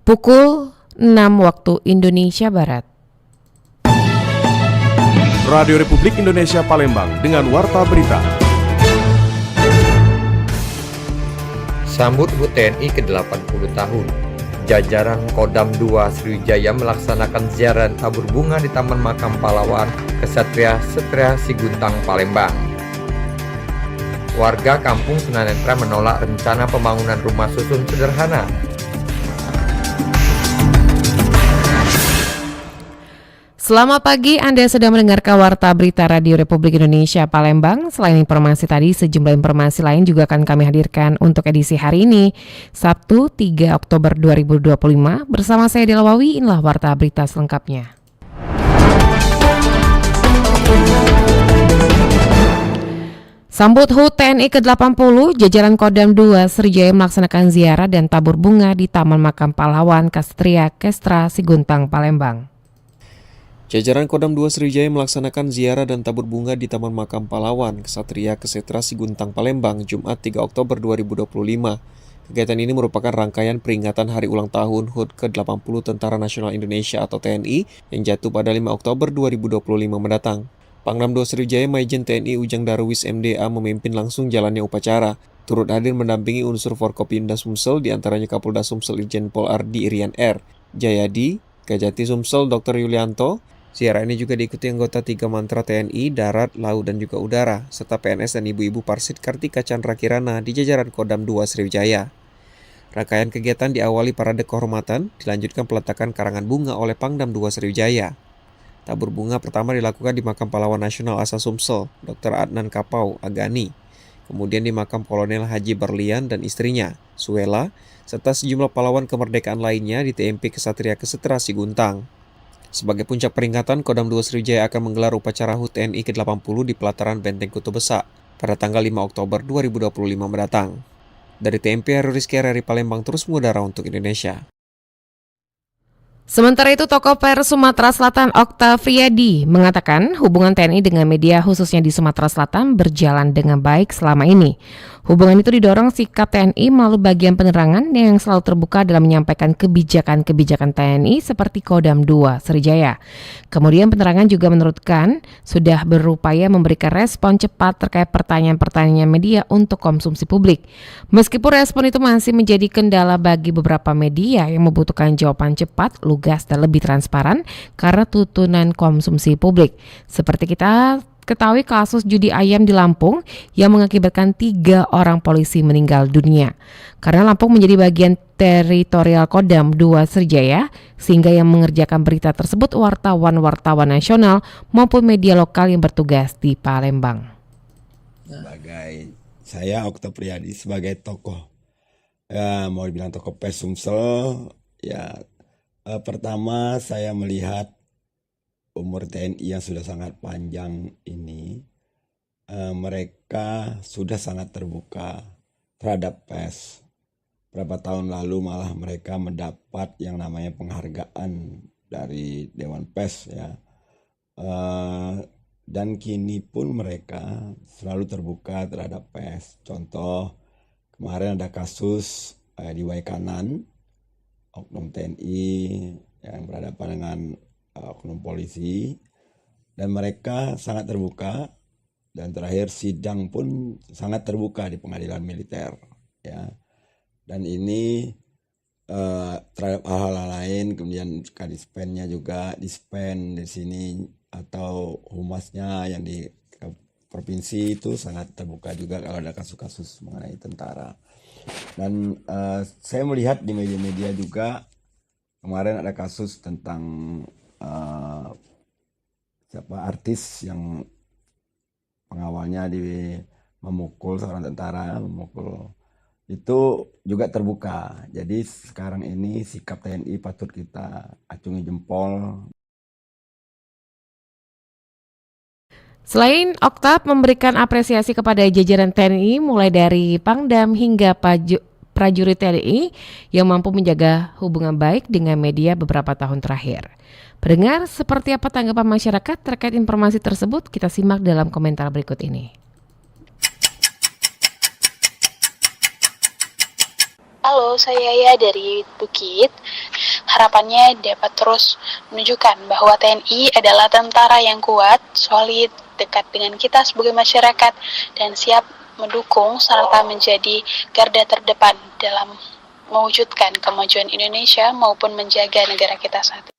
Pukul 6 waktu Indonesia Barat. Radio Republik Indonesia Palembang dengan Warta Berita. Sambut HUT TNI ke-80 tahun. Jajaran Kodam 2 Sriwijaya melaksanakan ziarah tabur bunga di Taman Makam Pahlawan Kesatria Siguntang, Palembang. Warga Kampung Tunanetra menolak rencana pembangunan rumah susun sederhana. Selamat pagi, Anda sedang mendengarkan Warta Berita Radio Republik Indonesia Palembang. Selain informasi tadi, sejumlah informasi lain juga akan kami hadirkan untuk edisi hari ini, Sabtu 3 Oktober 2025. Bersama saya Dela Wawi, inilah Warta Berita selengkapnya. Sambut HUT TNI ke-80, jajaran Kodam 2 Sriwijaya melaksanakan ziarah dan tabur bunga di Taman Makam Pahlawan Kesatria Siguntang, Palembang. Jajaran Kodam 2 Sriwijaya melaksanakan ziarah dan tabur bunga di Taman Makam Pahlawan Kesatria Siguntang, Palembang, Jumat 3 Oktober 2025. Kegiatan ini merupakan rangkaian peringatan hari ulang tahun HUT ke-80 Tentara Nasional Indonesia atau TNI yang jatuh pada 5 Oktober 2025 mendatang. Pangdam 2 Sriwijaya Majen TNI Ujang Darwis MDA memimpin langsung jalannya upacara. Turut hadir mendampingi unsur Forkopimda Sumsel, diantaranya Kapolda Sumsel Irjen Pol Ardi Irian R. Jayadi, Kajati Sumsel Dr. Yulianto. Ziarah ini juga diikuti anggota 3 Mantra TNI, Darat, Laut, dan juga Udara, serta PNS dan ibu-ibu Parsit Kartika Chandra Kirana di jajaran Kodam 2 Sriwijaya. Rangkaian kegiatan diawali parade kehormatan, dilanjutkan peletakan karangan bunga oleh Pangdam 2 Sriwijaya. Tabur bunga pertama dilakukan di Makam Pahlawan Nasional Asa Sumsel, Dr. Adnan Kapau Agani. Kemudian di Makam Kolonel Haji Berlian dan istrinya, Suela, serta sejumlah pahlawan kemerdekaan lainnya di TMP Kesatria Siguntang. Sebagai puncak peringatan, Kodam 2 Sriwijaya akan menggelar upacara HUT TNI ke-80 di pelataran Benteng Kuto Besak pada tanggal 5 Oktober 2025 mendatang. Dari TMP, Heru Rizky RRI Palembang terus mengudara untuk Indonesia. Sementara itu, Tokoh Pers Sumatera Selatan Okta Friyadi mengatakan hubungan TNI dengan media khususnya di Sumatera Selatan berjalan dengan baik selama ini. Hubungan itu didorong sikap TNI melalui bagian penerangan yang selalu terbuka dalam menyampaikan kebijakan-kebijakan TNI seperti Kodam 2 Sriwijaya. Kemudian penerangan juga menurutkan sudah berupaya memberikan respon cepat terkait pertanyaan-pertanyaan media untuk konsumsi publik. Meskipun respon itu masih menjadi kendala bagi beberapa media yang membutuhkan jawaban cepat, lugas, dan lebih transparan karena tuntunan konsumsi publik. Seperti kita ketahui kasus judi ayam di Lampung yang mengakibatkan 3 orang polisi meninggal dunia. Karena Lampung menjadi bagian teritorial Kodam 2 Sriwijaya, sehingga yang mengerjakan berita tersebut wartawan-wartawan nasional maupun media lokal yang bertugas di Palembang. Sebagai saya Okta Friyadi sebagai tokoh, mau dibilang tokoh pers Sumsel, pertama saya melihat umur TNI yang sudah sangat panjang ini, mereka sudah sangat terbuka terhadap pers. Berapa tahun lalu malah mereka mendapat yang namanya penghargaan dari Dewan Pers ya. Dan kini pun mereka selalu terbuka terhadap pers. Contoh, kemarin ada kasus di Waikanan, oknum TNI yang berhadapan dengan oknum polisi, dan mereka sangat terbuka, dan terakhir sidang pun sangat terbuka di pengadilan militer ya. Dan ini terhadap hal-hal lain, kemudian Kadispennya juga dispen di sini atau humasnya yang di provinsi itu sangat terbuka juga kalau ada kasus-kasus mengenai tentara. Dan saya melihat di media-media juga kemarin ada kasus tentang artis yang pengawalnya memukul seorang tentara, itu juga terbuka. Jadi sekarang ini sikap TNI patut kita acungi jempol. Selain Okta memberikan apresiasi kepada jajaran TNI mulai dari Pangdam hingga prajurit TNI yang mampu menjaga hubungan baik dengan media beberapa tahun terakhir. Pendengar, seperti apa tanggapan masyarakat terkait informasi tersebut? Kita simak dalam komentar berikut ini. Halo, saya Yaya dari Bukit. Harapannya dapat terus menunjukkan bahwa TNI adalah tentara yang kuat, solid, dekat dengan kita sebagai masyarakat, dan siap mendukung serta menjadi garda terdepan dalam mewujudkan kemajuan Indonesia maupun menjaga negara kita saat ini.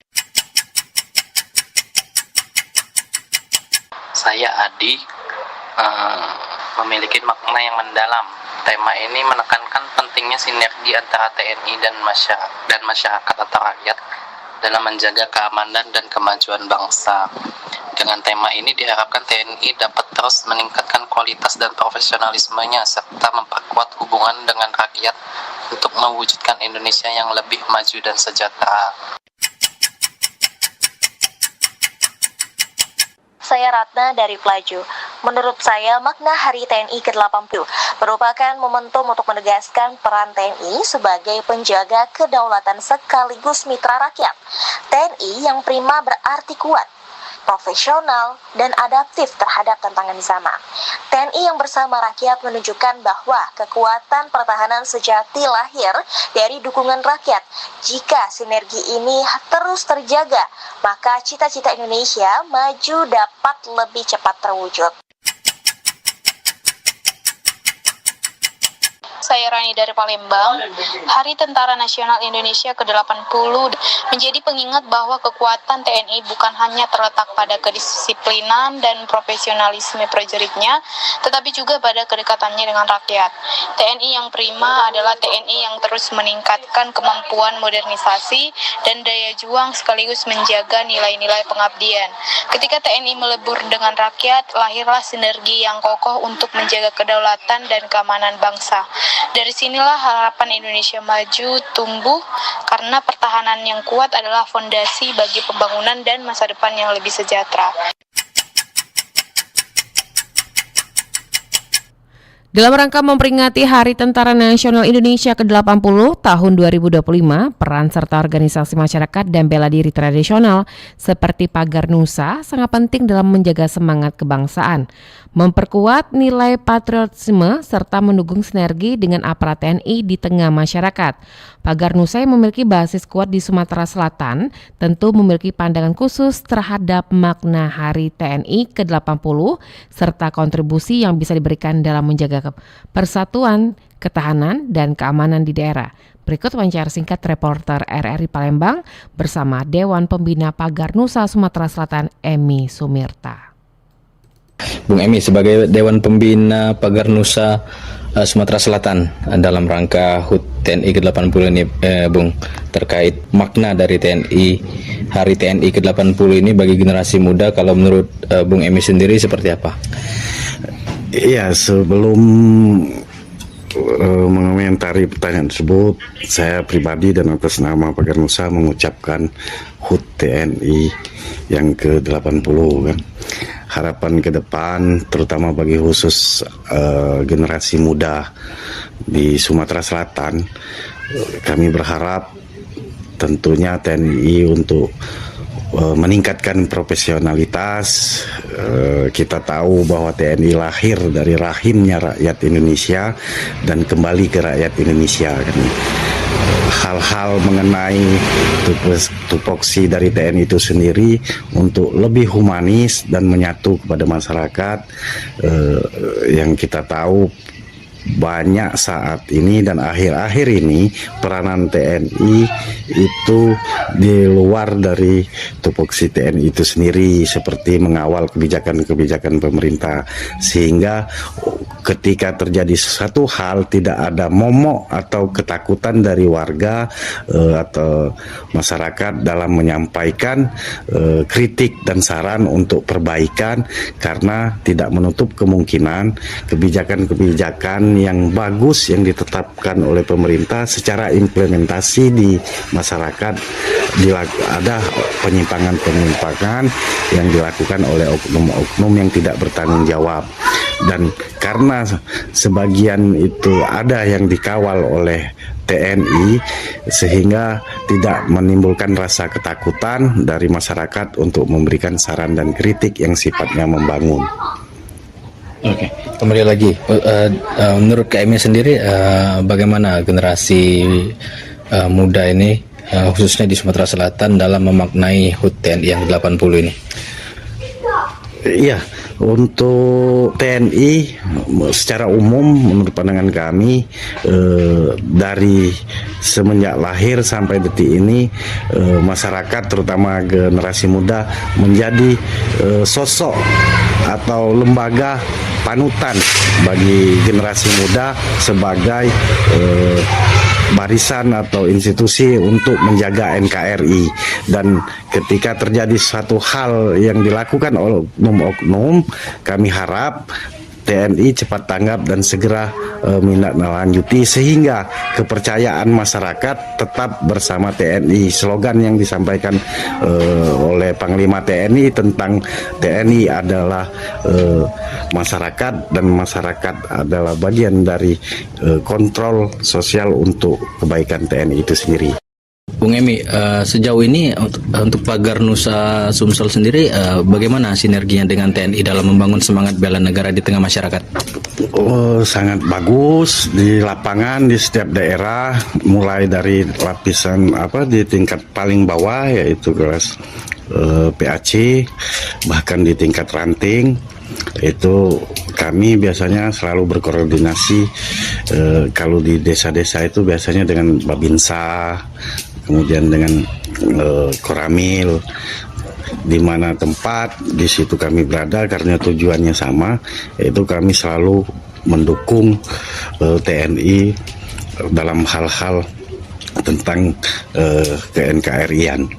Saya Adi, memiliki makna yang mendalam. Tema ini menekankan pentingnya sinergi antara TNI dan masyarakat atau rakyat dalam menjaga keamanan dan kemajuan bangsa. Dengan tema ini diharapkan TNI dapat terus meningkatkan kualitas dan profesionalismenya serta memperkuat hubungan dengan rakyat untuk mewujudkan Indonesia yang lebih maju dan sejahtera. Saya Ratna dari Pelaju. Menurut saya, makna Hari TNI ke-80 merupakan momentum untuk menegaskan peran TNI sebagai penjaga kedaulatan sekaligus mitra rakyat. TNI yang prima berarti kuat, profesional, dan adaptif terhadap tantangan zaman. TNI yang bersama rakyat menunjukkan bahwa kekuatan pertahanan sejati lahir dari dukungan rakyat. Jika sinergi ini terus terjaga, maka cita-cita Indonesia maju dapat lebih cepat terwujud. Saya Rani dari Palembang. Hari Tentara Nasional Indonesia ke-80 menjadi pengingat bahwa kekuatan TNI bukan hanya terletak pada kedisiplinan dan profesionalisme prajuritnya, tetapi juga pada kedekatannya dengan rakyat. TNI yang prima adalah TNI yang terus meningkatkan kemampuan modernisasi dan daya juang sekaligus menjaga nilai-nilai pengabdian. Ketika TNI melebur dengan rakyat, lahirlah sinergi yang kokoh untuk menjaga kedaulatan dan keamanan bangsa. Dari sinilah harapan Indonesia maju tumbuh karena pertahanan yang kuat adalah fondasi bagi pembangunan dan masa depan yang lebih sejahtera. Dalam rangka memperingati Hari Tentara Nasional Indonesia ke-80 tahun 2025, peran serta organisasi masyarakat dan bela diri tradisional seperti Pagar Nusa sangat penting dalam menjaga semangat kebangsaan, memperkuat nilai patriotisme serta mendukung sinergi dengan aparat TNI di tengah masyarakat. Pagar Nusa yang memiliki basis kuat di Sumatera Selatan tentu memiliki pandangan khusus terhadap makna Hari TNI ke-80 serta kontribusi yang bisa diberikan dalam menjaga persatuan, ketahanan, dan keamanan di daerah. Berikut wawancara singkat reporter RRI Palembang bersama Dewan Pembina Pagar Nusa Sumatera Selatan, Emi Sumirta. Bung Emi, sebagai Dewan Pembina Pagar Nusa Sumatera Selatan, dalam rangka HUT TNI ke-80 ini, Bung, terkait makna dari TNI, Hari TNI ke-80 ini bagi generasi muda, kalau menurut Bung Emi sendiri seperti apa? Iya, sebelum mengomentari pertanyaan tersebut, saya pribadi dan atas nama Pagar Nusa mengucapkan HUT TNI yang ke-80 kan. Harapan ke depan terutama bagi khusus generasi muda di Sumatera Selatan, kami berharap tentunya TNI untuk meningkatkan profesionalitas. Kita tahu bahwa TNI lahir dari rahimnya rakyat Indonesia dan kembali ke rakyat Indonesia kan. Hal-hal mengenai tupoksi dari TNI itu sendiri untuk lebih humanis dan menyatu kepada masyarakat, yang kita tahu banyak saat ini dan akhir-akhir ini peranan TNI itu di luar dari tupoksi TNI itu sendiri, seperti mengawal kebijakan-kebijakan pemerintah, sehingga ketika terjadi sesuatu hal tidak ada momok atau ketakutan dari warga atau masyarakat dalam menyampaikan kritik dan saran untuk perbaikan, karena tidak menutup kemungkinan kebijakan-kebijakan yang bagus yang ditetapkan oleh pemerintah secara implementasi di masyarakat ada penyimpangan-penyimpangan yang dilakukan oleh oknum-oknum yang tidak bertanggung jawab. Dan karena sebagian itu ada yang dikawal oleh TNI, sehingga tidak menimbulkan rasa ketakutan dari masyarakat untuk memberikan saran dan kritik yang sifatnya membangun. Oke, kembali lagi. Menurut KMI sendiri, bagaimana generasi muda ini, khususnya di Sumatera Selatan, dalam memaknai HUT TNI yang 80 ini? Iya, untuk TNI secara umum menurut pandangan kami dari semenjak lahir sampai detik ini masyarakat terutama generasi muda menjadi sosok atau lembaga panutan bagi generasi muda sebagai barisan atau institusi untuk menjaga NKRI. Dan ketika terjadi suatu hal yang dilakukan oleh oknum-oknum, kami harap TNI cepat tanggap dan segera menindaklanjuti sehingga kepercayaan masyarakat tetap bersama TNI. Slogan yang disampaikan oleh Panglima TNI tentang TNI adalah masyarakat dan masyarakat adalah bagian dari kontrol sosial untuk kebaikan TNI itu sendiri. Bung Emi, sejauh ini untuk Pagar Nusa Sumsel sendiri, bagaimana sinerginya dengan TNI dalam membangun semangat bela negara di tengah masyarakat? Sangat bagus di lapangan di setiap daerah, mulai dari lapisan di tingkat paling bawah yaitu kelas PAC, bahkan di tingkat ranting. Itu kami biasanya selalu berkoordinasi kalau di desa-desa itu biasanya dengan Babinsa, kemudian dengan Koramil, di mana tempat di situ kami berada karena tujuannya sama, yaitu kami selalu mendukung TNI dalam hal-hal tentang ke-NKRI-an.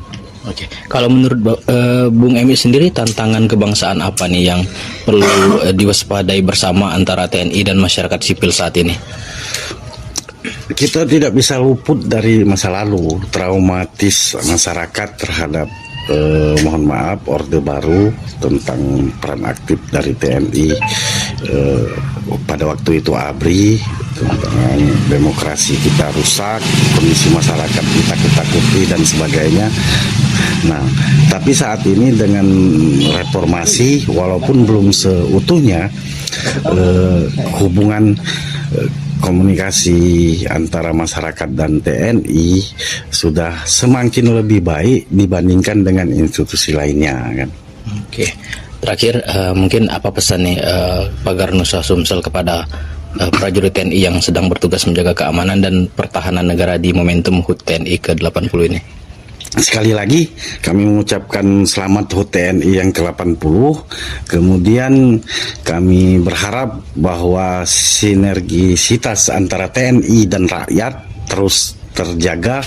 Oke, kalau menurut Bung Emi sendiri, tantangan kebangsaan apa nih yang perlu diwaspadai bersama antara TNI dan masyarakat sipil saat ini? Kita tidak bisa luput dari masa lalu, traumatis masyarakat terhadap mohon maaf Orde Baru tentang peran aktif dari TNI pada waktu itu ABRI, tentang demokrasi kita rusak, kondisi masyarakat kita ketakuti dan sebagainya. Nah, tapi saat ini dengan reformasi, walaupun belum seutuhnya, hubungan komunikasi antara masyarakat dan TNI sudah semakin lebih baik dibandingkan dengan institusi lainnya, kan. Oke, terakhir mungkin apa pesan nih Pagar Nusa Sumsel kepada prajurit TNI yang sedang bertugas menjaga keamanan dan pertahanan negara di momentum HUT TNI ke-80 ini? Sekali lagi kami mengucapkan selamat HUT TNI yang ke-80. Kemudian kami berharap bahwa sinergisitas antara TNI dan rakyat terus terjaga,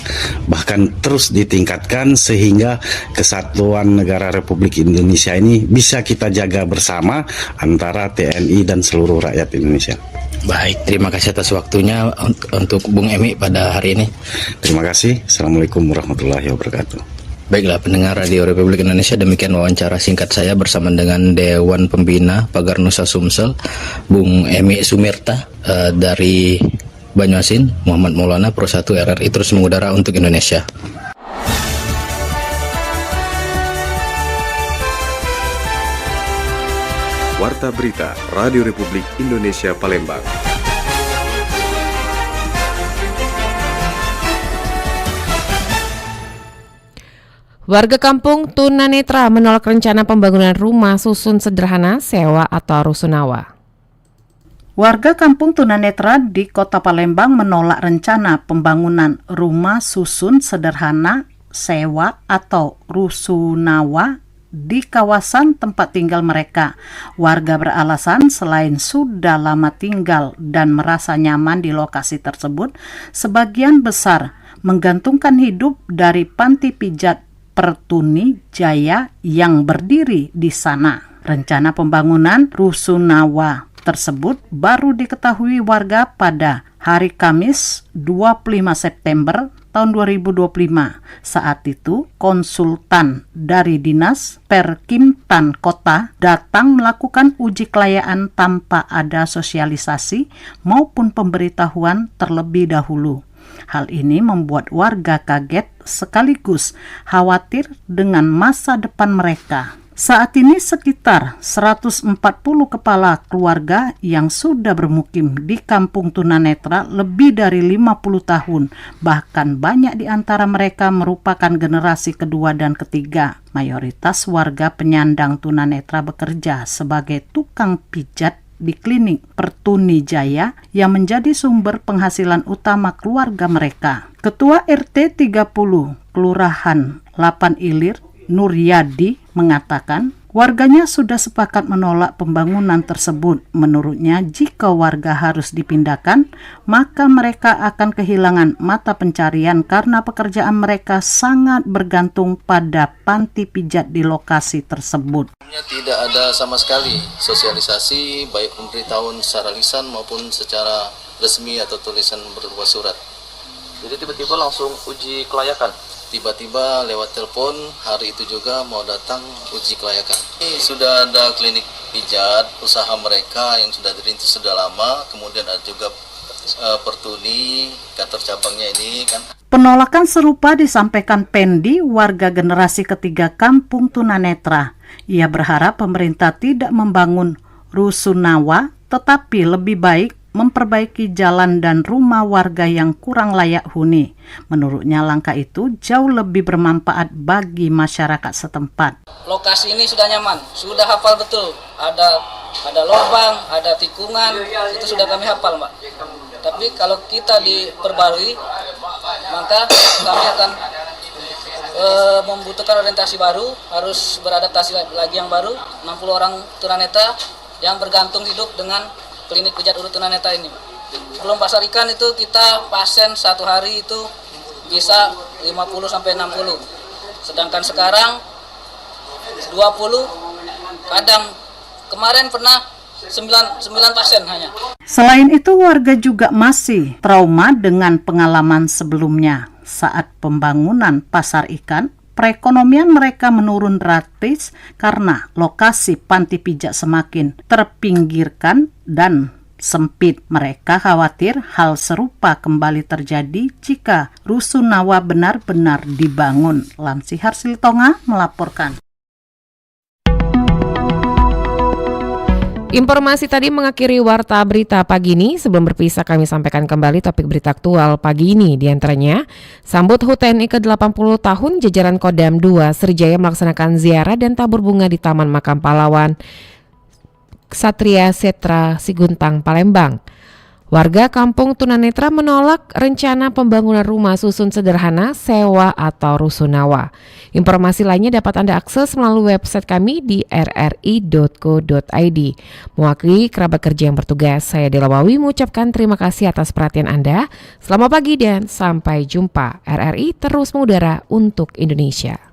bahkan terus ditingkatkan sehingga kesatuan negara Republik Indonesia ini bisa kita jaga bersama antara TNI dan seluruh rakyat Indonesia. Baik, terima kasih atas waktunya untuk Bung Emi pada hari ini. Terima kasih. Assalamualaikum warahmatullahi wabarakatuh. Baiklah pendengar Radio Republik Indonesia, demikian wawancara singkat saya bersama dengan Dewan Pembina Pagar Nusa Sumsel, Bung Emi Sumirta dari Banyuasin, Muhammad Maulana, Pro 1 RRI terus mengudara untuk Indonesia. Warta Berita Radio Republik Indonesia Palembang. Warga kampung Tunanetra menolak rencana pembangunan rumah susun sederhana, sewa atau rusunawa. Warga kampung Tunanetra di Kota Palembang menolak rencana pembangunan rumah susun sederhana, sewa atau rusunawa di kawasan tempat tinggal mereka. Warga beralasan selain sudah lama tinggal dan merasa nyaman di lokasi tersebut, sebagian besar menggantungkan hidup dari panti pijat Pertuni Jaya yang berdiri di sana. Rencana pembangunan rusunawa tersebut baru diketahui warga pada hari Kamis 25 September tahun 2025. Saat itu, konsultan dari Dinas Perkimtan Kota datang melakukan uji kelayaan tanpa ada sosialisasi maupun pemberitahuan terlebih dahulu. Hal ini membuat warga kaget sekaligus khawatir dengan masa depan mereka. Saat ini sekitar 140 kepala keluarga yang sudah bermukim di Kampung Tunanetra lebih dari 50 tahun. Bahkan banyak di antara mereka merupakan generasi kedua dan ketiga. Mayoritas warga penyandang tunanetra bekerja sebagai tukang pijat di klinik Pertuni Jaya yang menjadi sumber penghasilan utama keluarga mereka. Ketua RT 30 Kelurahan 8 Ilir, Nuryadi, mengatakan warganya sudah sepakat menolak pembangunan tersebut. Menurutnya, jika warga harus dipindahkan, maka mereka akan kehilangan mata pencarian karena pekerjaan mereka sangat bergantung pada panti pijat di lokasi tersebut. Tidak ada sama sekali sosialisasi baik pemberitahuan secara lisan maupun secara resmi atau tulisan berupa surat. Jadi tiba-tiba langsung uji kelayakan. Tiba-tiba lewat telepon hari itu juga mau datang uji kelayakan. Sudah ada klinik pijat usaha mereka yang sudah dirintis sudah lama, kemudian ada juga Pertuni kantor cabangnya ini kan. Penolakan serupa disampaikan Pendi, warga generasi ketiga Kampung Tunanetra. Ia berharap pemerintah tidak membangun rusunawa, tetapi lebih baik memperbaiki jalan dan rumah warga yang kurang layak huni. Menurutnya langkah itu jauh lebih bermanfaat bagi masyarakat setempat. Lokasi ini sudah nyaman, sudah hafal betul. Ada lubang, ada tikungan, itu sudah kami hafal, Mbak. Tapi kalau kita diperbarui, maka kami akan membutuhkan orientasi baru, harus beradaptasi lagi yang baru. 60 orang tunanetra yang bergantung hidup dengan klinik pijat urut tunanetra ini. Sebelum pasar ikan itu kita pasien satu hari itu bisa 50 sampai 60. Sedangkan sekarang 20, kadang kemarin pernah 9 pasien hanya. Selain itu, warga juga masih trauma dengan pengalaman sebelumnya. Saat pembangunan pasar ikan, perekonomian mereka menurun drastis karena lokasi panti pijat semakin terpinggirkan dan sempit. Mereka khawatir hal serupa kembali terjadi jika rusunawa benar-benar dibangun. Lamsi Harsiltonga melaporkan. Informasi tadi mengakhiri Warta Berita pagi ini. Sebelum berpisah kami sampaikan kembali topik berita aktual pagi ini. Di antaranya, sambut HUT TNI ke-80 tahun, jajaran Kodam 2 Sriwijaya melaksanakan ziarah dan tabur bunga di Taman Makam Pahlawan Ksatria Setra Siguntang, Palembang. Warga Kampung Tunanetra menolak rencana pembangunan rumah susun sederhana, sewa atau rusunawa. Informasi lainnya dapat Anda akses melalui website kami di rri.co.id. Mewakili kerabat kerja yang bertugas, saya Dela Wawi mengucapkan terima kasih atas perhatian Anda. Selamat pagi dan sampai jumpa. RRI terus mengudara untuk Indonesia.